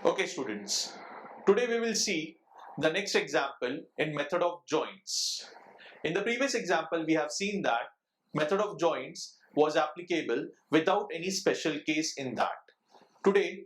Okay students, today we will see the next example in method of joints. In the previous example we have seen that method of joints was applicable without any special case in that. Today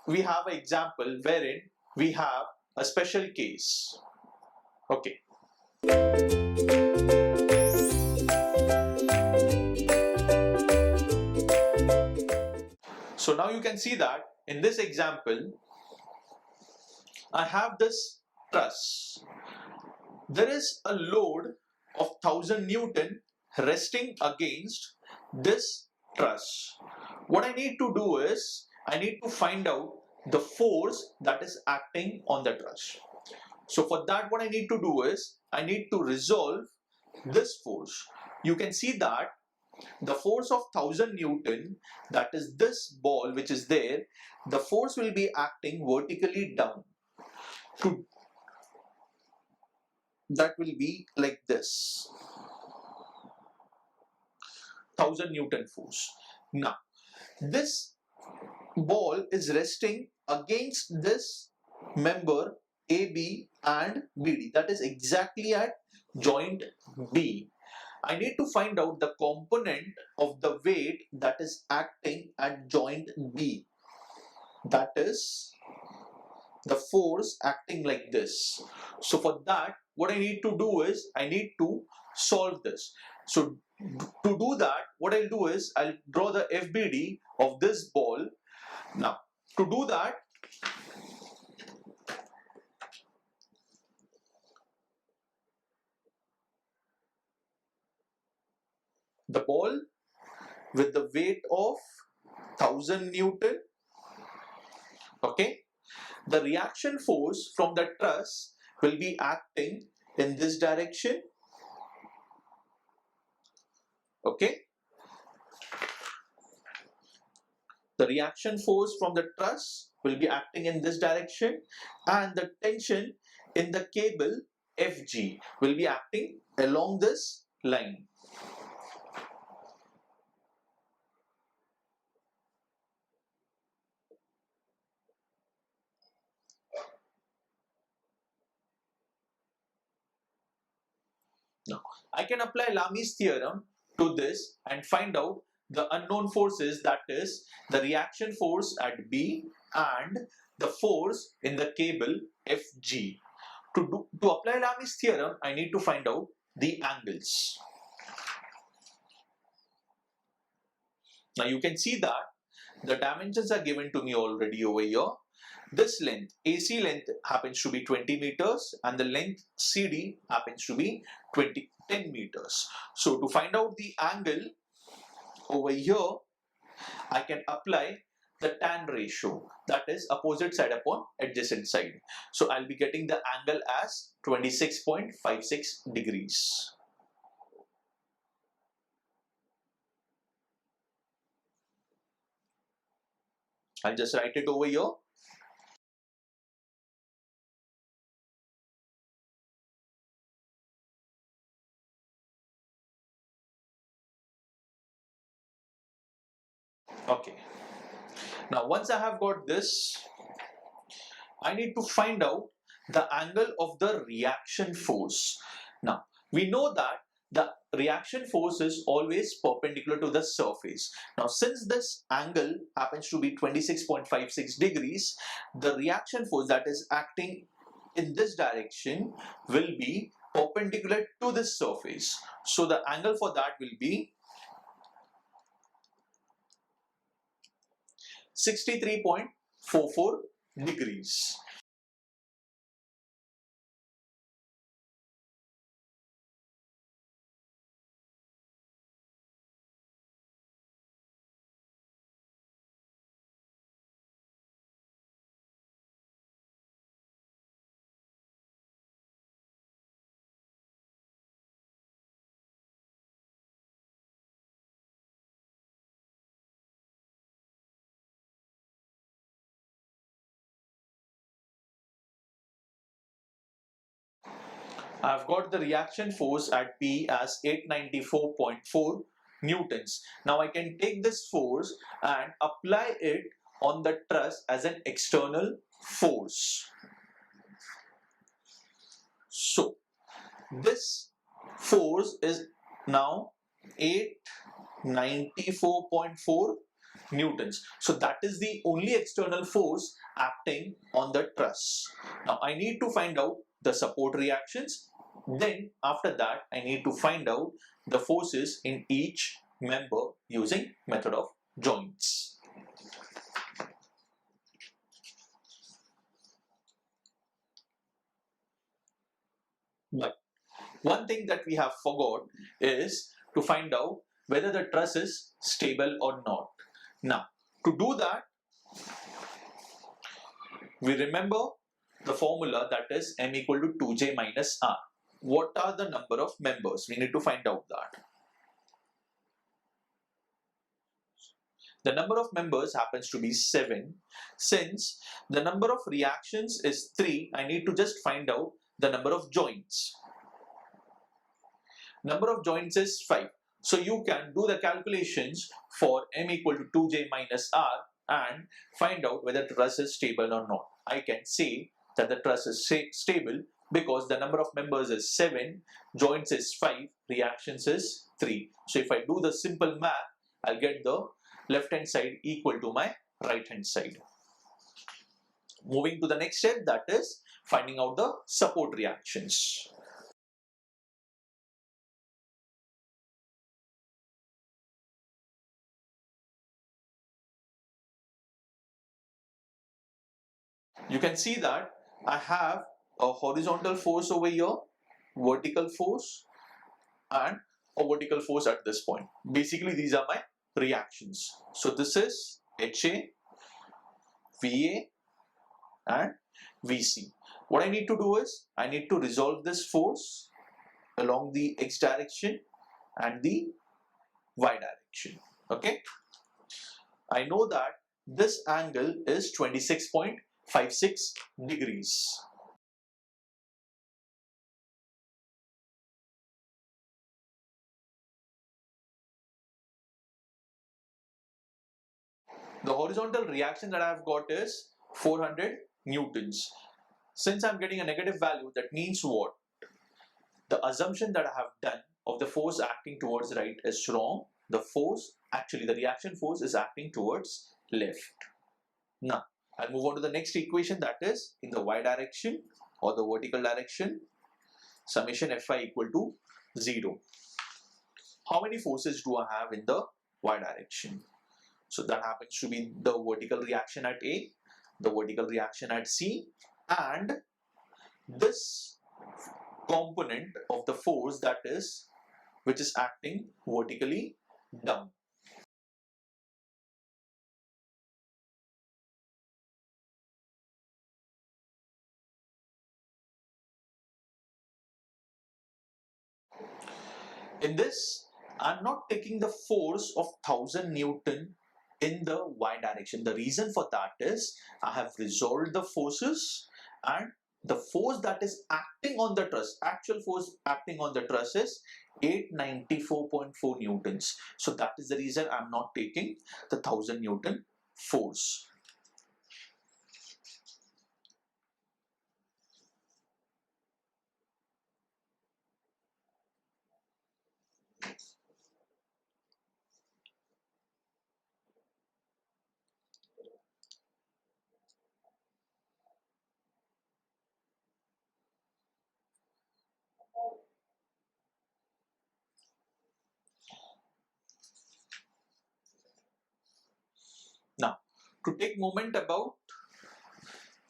we have an example wherein we have a special case. Okay. So now you can see that in this example I have this truss. There is a load of 1000 Newton resting against this truss. What I need to do is I need to find out the force that is acting on the truss. So for that what I need to do is I need to resolve this force. You can see that the force of 1000 Newton, that is this ball which is there, the force will be acting vertically down. That will be like this, 1000 Newton force. Now this ball is resting against this member AB and BD, that is exactly at joint B. I need to find out the component of the weight that is acting at joint B, that is the force acting like this. So for that what I need to do is I need to solve this. So to do that what I'll do is I'll draw the FBD of this ball. Now to do that the ball with the weight of 1000 Newton, okay, the reaction force from the truss will be acting in this direction, okay. The reaction force from the truss will be acting in this direction and the tension in the cable FG will be acting along this line. Now, I can apply Lami's theorem to this and find out the unknown forces, that is the reaction force at B and the force in the cable FG. To apply Lami's theorem, I need to find out the angles. Now you can see that the dimensions are given to me already over here. This length, AC length happens to be 20 meters and the length CD happens to be 10 meters. So to find out the angle over here, I can apply the tan ratio, that is opposite side upon adjacent side. So I'll be getting the angle as 26.56 degrees. I'll just write it over here. Okay. Now once I have got this, I need to find out the angle of the reaction force. Now we know that the reaction force is always perpendicular to the surface. Now since this angle happens to be 26.56 degrees, the reaction force that is acting in this direction will be perpendicular to this surface. So the angle for that will be 63.44 degrees. I've got the reaction force at P as 894.4 newtons. Now I can take this force and apply it on the truss as an external force. So this force is now 894.4 newtons. So that is the only external force acting on the truss. Now I need to find out the support reactions. Then after that I need to find out the forces in each member using method of joints. But one thing that we have forgot is to find out whether the truss is stable or not. Now, to do that, we remember the formula, that is m equal to 2j minus r. What are the number of members? We need to find out that. The number of members happens to be 7. Since the number of reactions is 3, I need to just find out the number of joints. Number of joints is 5. So you can do the calculations for m equal to 2j minus r and find out whether the truss is stable or not. I can say that the truss is stable because the number of members is 7, joints is 5, reactions is 3. So if I do the simple math, I'll get the left hand side equal to my right hand side. Moving to the next step, that is finding out the support reactions. You can see that I have a horizontal force over here, vertical force, and a vertical force at this point. Basically, these are my reactions. So this is HA, VA, and VC. What I need to do is I need to resolve this force along the X direction and the Y direction. Okay. I know that this angle is 26.56 degrees. The horizontal reaction that I have got is 400 newtons. Since I'm getting a negative value, that means what? The assumption that I have done of the force acting towards right is wrong. The force, actually the reaction force, is acting towards left. Now, I'll move on to the next equation, that is in the y direction or the vertical direction, summation Fi equal to 0. How many forces do I have in the y direction? So that happens to be the vertical reaction at A, the vertical reaction at C, and this component of the force, that is which is acting vertically down. In this, I'm not taking the force of 1000 Newton in the y direction. The reason for that is I have resolved the forces, and the force that is acting on the truss, actual force acting on the truss, is 894.4 newtons. So that is the reason I'm not taking the 1000 Newton force. Now, to take moment about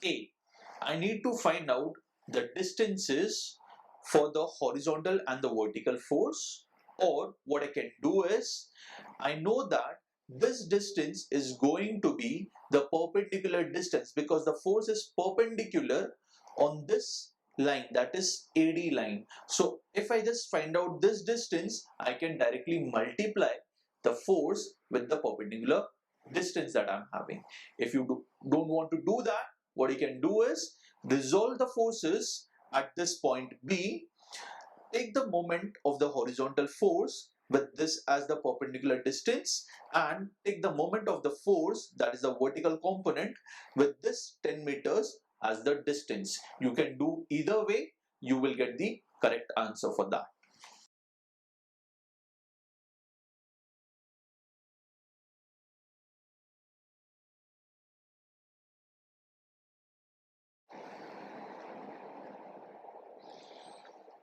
A, I need to find out the distances for the horizontal and the vertical force, or what I can do is, I know that this distance is going to be the perpendicular distance because the force is perpendicular on this line, that is AD line. So if I just find out this distance, I can directly multiply the force with the perpendicular distance that I'm having. If you don't want to do that, what you can do is resolve the forces at this point B, take the moment of the horizontal force with this as the perpendicular distance and take the moment of the force, that is the vertical component, with this 10 meters as the distance. You can do either way, you will get the correct answer for that.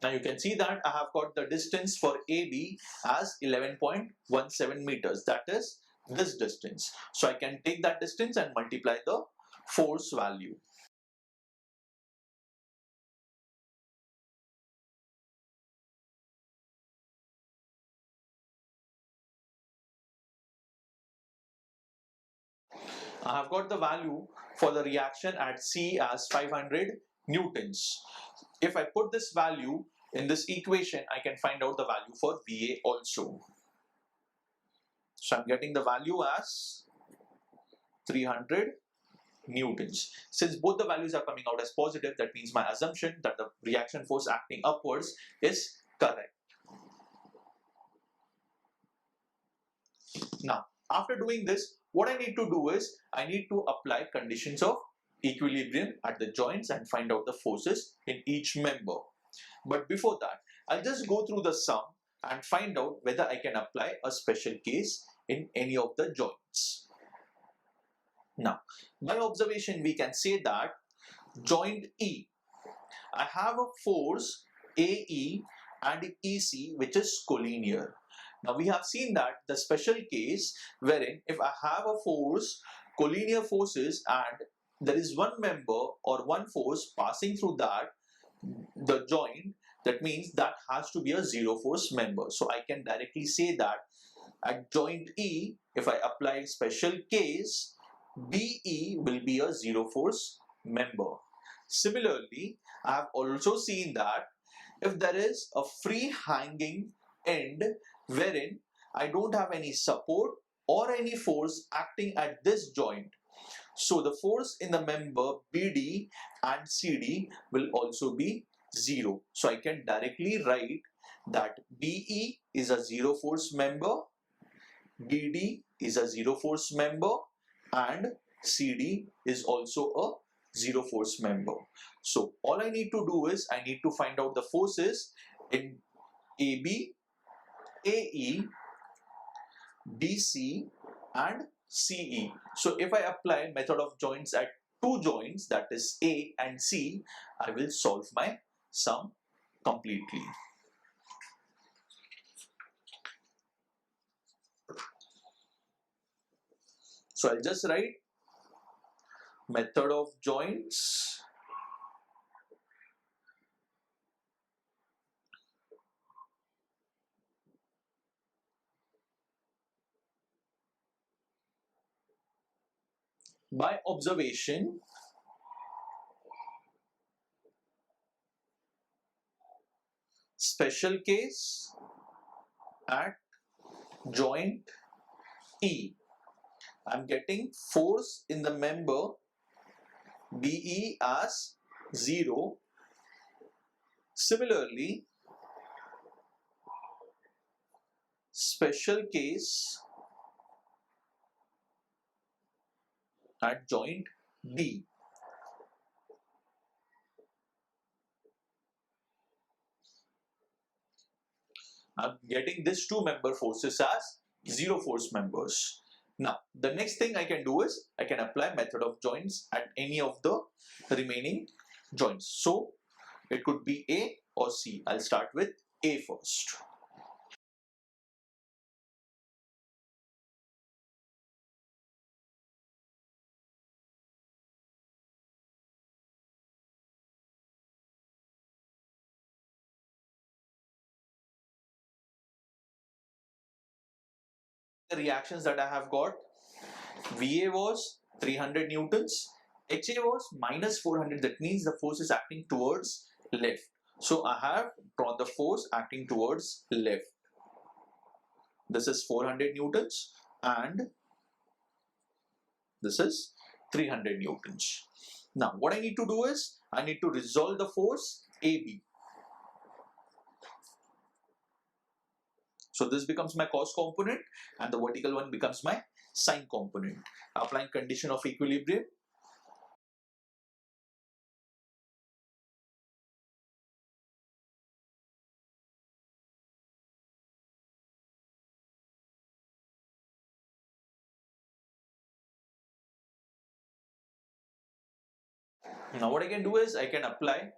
Now you can see that I have got the distance for AB as 11.17 meters. That is this distance. So I can take that distance and multiply the force value. I have got the value for the reaction at C as 500 newtons. If I put this value in this equation, I can find out the value for VA also. So I'm getting the value as 300 newtons. Since both the values are coming out as positive, that means my assumption that the reaction force acting upwards is correct. Now, after doing this, what I need to do is I need to apply conditions of equilibrium at the joints and find out the forces in each member. But before that, I'll just go through the sum and find out whether I can apply a special case in any of the joints. Now, by observation, we can say that joint E, I have a force AE and EC which is collinear. Now we have seen that the special case wherein if I have a force, collinear forces, and there is one member or one force passing through the joint, that means that has to be a zero force member. So I can directly say that at joint E, if I apply special case, BE will be a zero force member. Similarly, I have also seen that if there is a free hanging end wherein I don't have any support or any force acting at this joint, so the force in the member BD and CD will also be zero. So I can directly write that BE is a zero force member, BD is a zero force member, and CD is also a zero force member. So all I need to do is I need to find out the forces in AB, AE, BC and CE. So if I apply method of joints at two joints, that is A and C, I will solve my sum completely. So I'll just write method of joints by observation special case at joint E. I'm getting force in the member BE as 0. Similarly, special case at joint B. I'm getting these two member forces as zero force members. Now, the next thing I can do is I can apply method of joints at any of the remaining joints. So, it could be A or C. I'll start with A first. The reactions that I have got, VA was 300 newtons, HA was minus 400, that means the force is acting towards left. So I have drawn the force acting towards left. This is 400 newtons and this is 300 newtons. Now what I need to do is I need to resolve the force AB. So this becomes my cos component and the vertical one becomes my sine component. Applying condition of equilibrium. Now what I can do is I can apply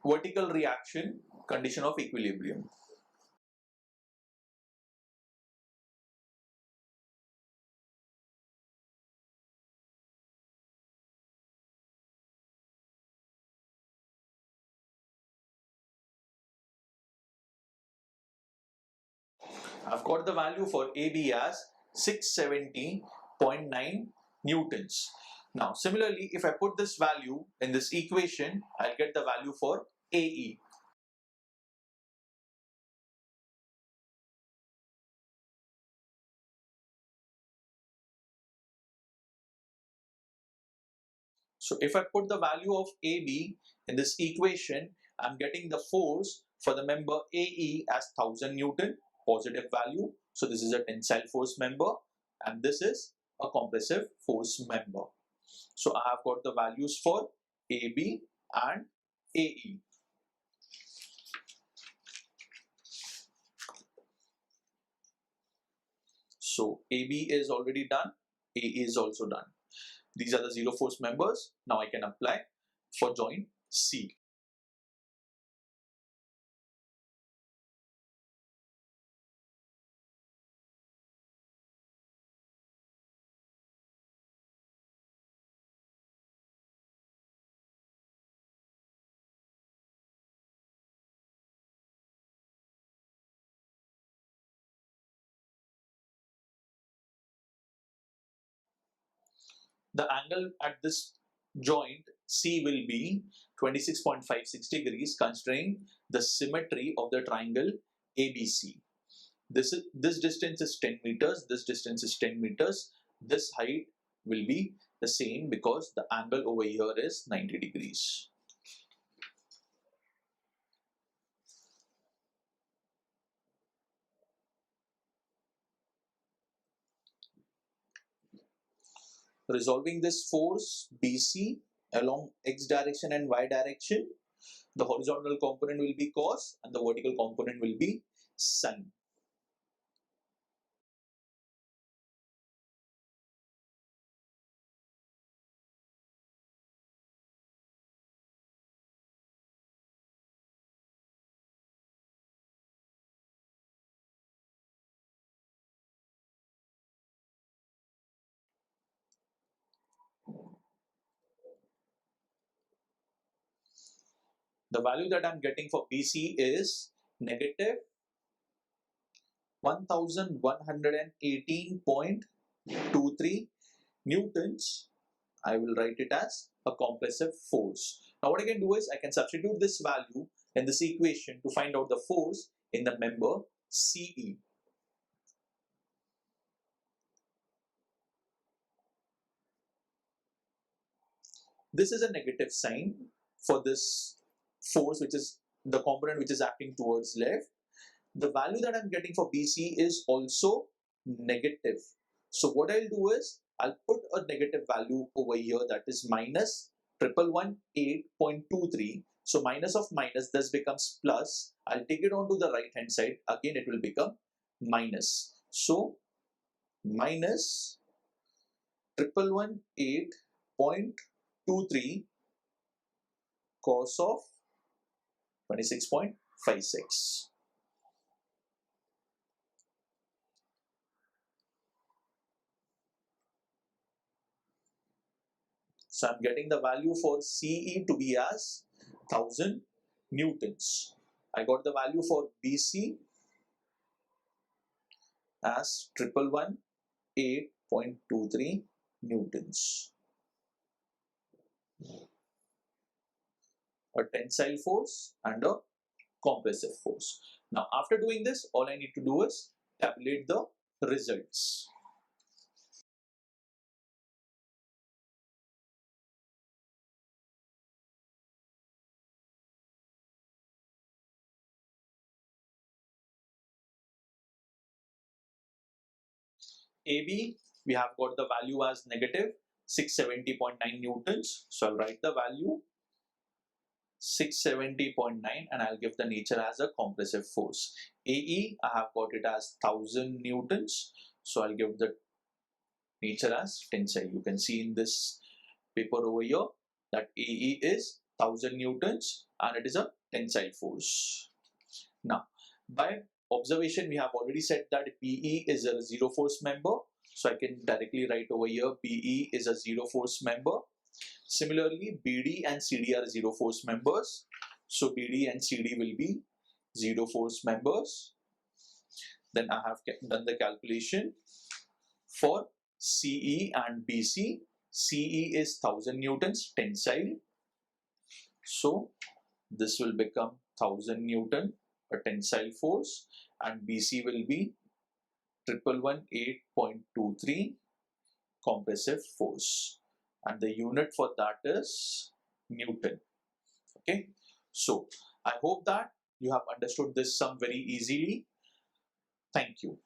vertical reaction condition of equilibrium. I've got the value for AB as 670.9 newtons. Now similarly, if I put this value in this equation, I'll get the value for AE. So if I put the value of AB in this equation, I'm getting the force for the member AE as 1000 Newton, positive value. So this is a tensile force member and this is a compressive force member. So I have got the values for AB and AE. So AB is already done, AE is also done. These are the zero force members. Now I can apply for joint C. The angle at this joint C will be 26.56 degrees considering the symmetry of the triangle ABC. This distance is 10 meters, this distance is 10 meters, this height will be the same because the angle over here is 90 degrees. Resolving this force BC along x direction and y direction, the horizontal component will be cos and the vertical component will be sine. The value that I'm getting for BC is negative 1118.23 newtons. I will write it as a compressive force. Now what I can do is I can substitute this value in this equation to find out the force in the member CE. This is a negative sign for this force, which is the component which is acting towards left. The value that I'm getting for BC is also negative. So what I'll do is I'll put a negative value over here, that is minus 1118.23. So minus of minus, this becomes plus. I'll take it on to the right hand side. Again, it will become minus. So minus 1118.23 cos of 26.56. So I'm getting the value for CE to be as 1000 newtons. I got the value for BC as 1118.23 newtons. A tensile force and a compressive force. Now after doing this, all I need to do is tabulate the results. AB, we have got the value as negative 670.9 newtons. So I'll write the value 670.9 and I'll give the nature as a compressive force. AE, I have got it as 1000 newtons. So I'll give the nature as tensile. You can see in this paper over here that AE is 1000 newtons and it is a tensile force. Now, by observation, we have already said that BE is a zero force member. So I can directly write over here BE is a zero force member. Similarly, BD and CD are zero force members. So BD and CD will be zero force members. Then I have done the calculation for CE and BC. CE is 1000 newtons tensile. So this will become 1000 Newton, a tensile force, and BC will be 1118.23 compressive force. And the unit for that is Newton. Okay. So I hope that you have understood this sum very easily. Thank you.